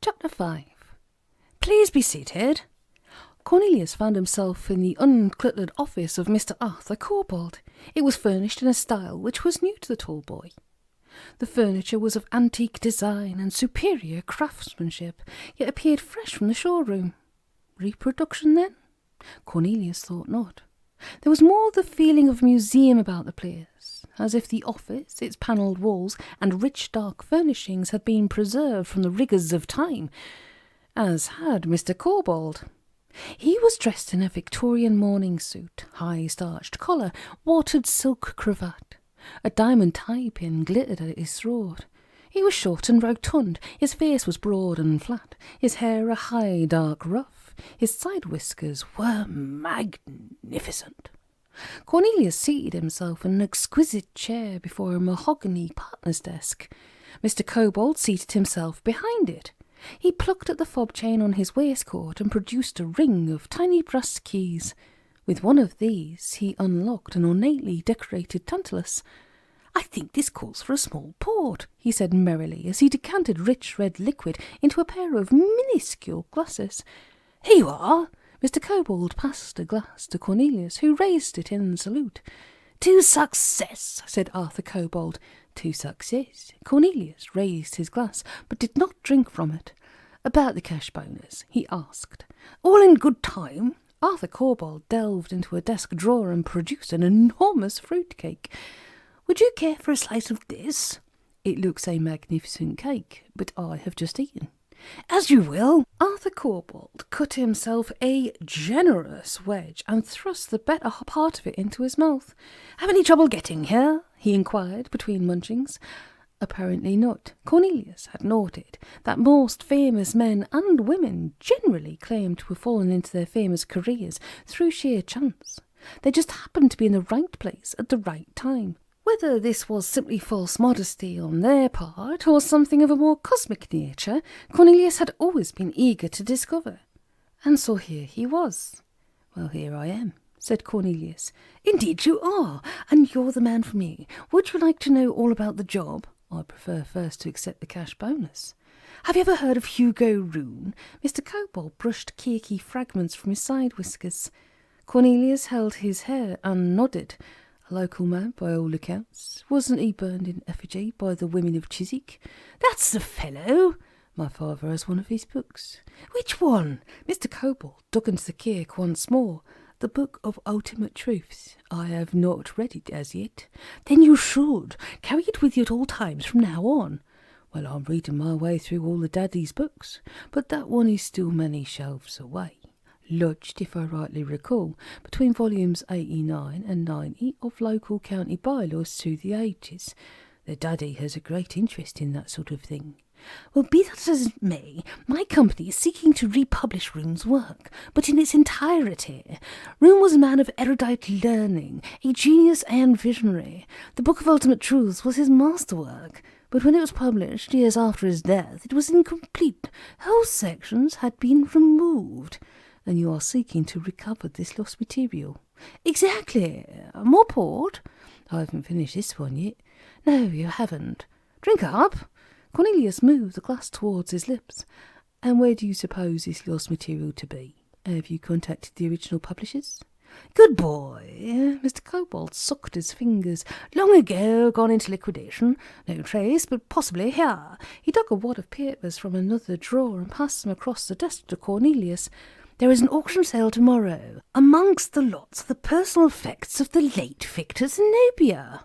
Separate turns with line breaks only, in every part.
Chapter 5. Please be seated. Cornelius found himself in the uncluttered office of Mr. Arthur Kobold. It was furnished in a style which was new to the tall boy. The furniture was of antique design and superior craftsmanship, yet appeared fresh from the showroom. Reproduction, then? Cornelius thought not. There was more the feeling of a museum about the place, as if the office, its panelled walls, and rich dark furnishings had been preserved from the rigours of time, as had Mr. Kobold. He was dressed in a Victorian morning suit, high starched collar, watered silk cravat. A diamond tie-pin glittered at his throat. He was short and rotund, his face was broad and flat, his hair a high dark ruff, his side whiskers were magnificent. Cornelius seated himself in an exquisite chair before a mahogany partner's desk. Mr. Kobold seated himself behind it. He plucked at the fob chain on his waistcoat and produced a ring of tiny brass keys. With one of these he unlocked an ornately decorated tantalus. "I think this calls for a small port," he said merrily as he decanted rich red liquid into a pair of minuscule glasses. "Here you are." Mr. Kobold passed a glass to Cornelius, who raised it in salute. "To success," said Arthur Kobold. "To success." Cornelius raised his glass, but did not drink from it. "About the cash bonus?" he asked. "All in good time." Arthur Kobold delved into a desk drawer and produced an enormous fruit cake. "Would you care for a slice of this?" "It looks a magnificent cake, but I have just eaten." "As you will." Arthur Kobold cut himself a generous wedge and thrust the better part of it into his mouth. "Have any trouble getting here?" he inquired between munchings. Apparently not. Cornelius had noted that most famous men and women generally claimed to have fallen into their famous careers through sheer chance. They just happened to be in the right place at the right time. Whether this was simply false modesty on their part, or something of a more cosmic nature, Cornelius had always been eager to discover. And so here he was. "Well, here I am," said Cornelius. "Indeed you are, and you're the man for me. Would you like to know all about the job?" "I prefer first to accept the cash bonus." "Have you ever heard of Hugo Rune?" Mr. Kobold brushed cakey fragments from his side whiskers. Cornelius held his hair and nodded. "A local man, by all accounts. Wasn't he burned in effigy by the women of Chiswick?" "That's the fellow." "My father has one of his books." "Which one?" Mr. Kobold dug into the cake once more. "The Book of Ultimate Truths. I have not read it as yet." "Then you should. Carry it with you at all times from now on." "Well, I'm reading my way through all the daddy's books, but that one is still many shelves away. Lodged, if I rightly recall, between volumes 89 and 90 of local county bylaws through the ages. The daddy has a great interest in that sort of thing." "Well, be that as it may, my company is seeking to republish Rune's work, but in its entirety. Rune was a man of erudite learning, a genius and visionary. The Book of Ultimate Truths was his masterwork, but when it was published years after his death, it was incomplete. Whole sections had been removed." "And you are seeking to recover this lost material?" "Exactly. More port?" "I haven't finished this one yet." "No, you haven't. Drink up." Cornelius moved the glass towards his lips. "And where do you suppose this lost material to be? Have you contacted the original publishers?" "Good boy." Mr. Kobold sucked his fingers. "Long ago, gone into liquidation. No trace, but possibly here." He dug a wad of papers from another drawer and passed them across the desk to Cornelius. "There is an auction sale tomorrow. Amongst the lots are the personal effects of the late Victor Zenobia."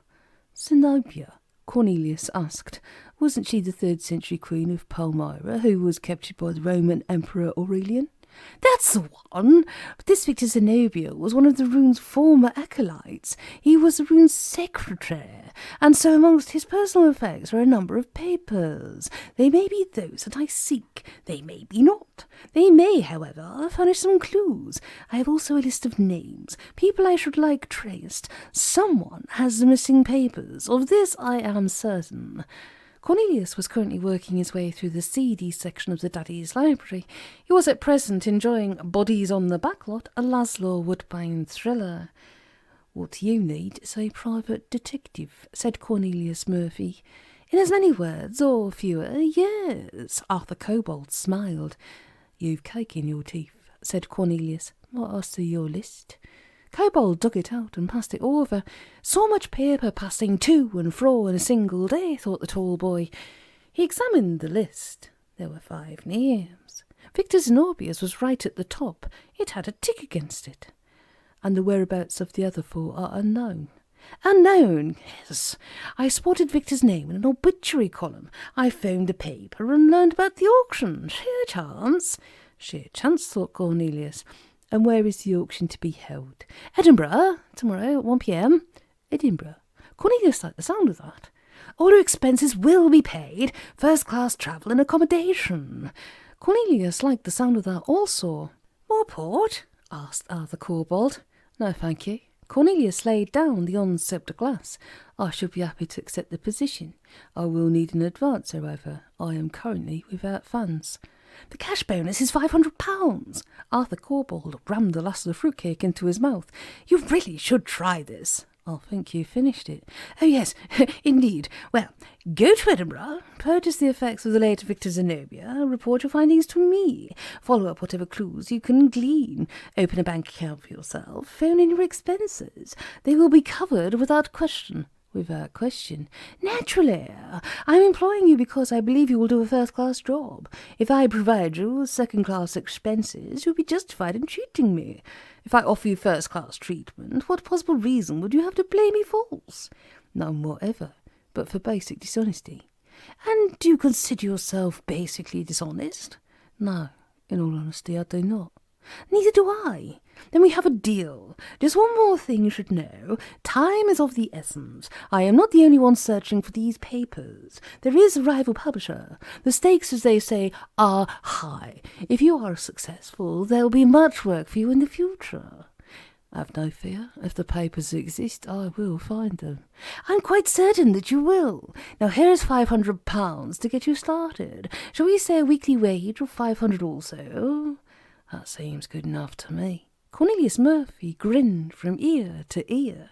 "Zenobia?" Cornelius asked. "Wasn't she the 3rd century queen of Palmyra, who was captured by the Roman Emperor Aurelian?" "That's the one. But this Victor Zenobia was one of the Rune's former acolytes. He was the Rune's secretary, and so amongst his personal effects are a number of papers. They may be those that I seek. They may be not. They may, however, furnish some clues. I have also a list of names, people I should like traced. Someone has the missing papers. Of this I am certain." Cornelius was currently working his way through the seedy section of the Daddy's library. He was at present enjoying Bodies on the Backlot, a Laszlo Woodbine thriller. "What you need is a private detective," said Cornelius Murphy. In as many words or fewer, yes. Arthur Kobold smiled. You've cake in your teeth, said Cornelius. What else to your list? Kobold dug it out and passed it over. So much paper passing to and fro in a single day, thought the tall boy. He examined the list. There were 5 names. Victor Zenobia's was right at the top. It had a tick against it. And the whereabouts of the other 4 are unknown. Unknown, yes. I spotted Victor's name in an obituary column. I phoned the paper and learned about the auction. Sheer chance. Sheer chance, thought Cornelius. And where is the auction to be held? Edinburgh, tomorrow at 1 p.m. Edinburgh. Cornelius liked the sound of that. All your expenses will be paid, first-class travel and accommodation. Cornelius liked the sound of that also. More port? Asked Arthur Kobold. No, thank you. Cornelius laid down the unsipped glass. I should be happy to accept the position. I will need an advance, however. I am currently without funds. The cash bonus is £500. Arthur Kobold rammed the last of the fruitcake into his mouth. You really should try this. I think you finished it. Oh, yes, indeed. Well, go to Edinburgh, purchase the effects of the late Victor Zenobia, report your findings to me, follow up whatever clues you can glean, open a bank account for yourself, phone in your expenses. They will be covered without question. Without question. Naturally. I'm employing you because I believe you will do a first-class job. If I provide you with second-class expenses, you'll be justified in treating me. If I offer you first-class treatment, what possible reason would you have to play me false? None whatever, but for basic dishonesty. And do you consider yourself basically dishonest? No, in all honesty, I do not. Neither do I. Then we have a deal. Just one more thing you should know. Time is of the essence. I am not the only one searching for these papers. There is a rival publisher. The stakes, as they say, are high. If you are successful, there will be much work for you in the future. Have no fear. If the papers exist, I will find them. I'm quite certain that you will. Now here is £500 to get you started. Shall we say a weekly wage of £500 also? That seems good enough to me. Cornelius Murphy grinned from ear to ear.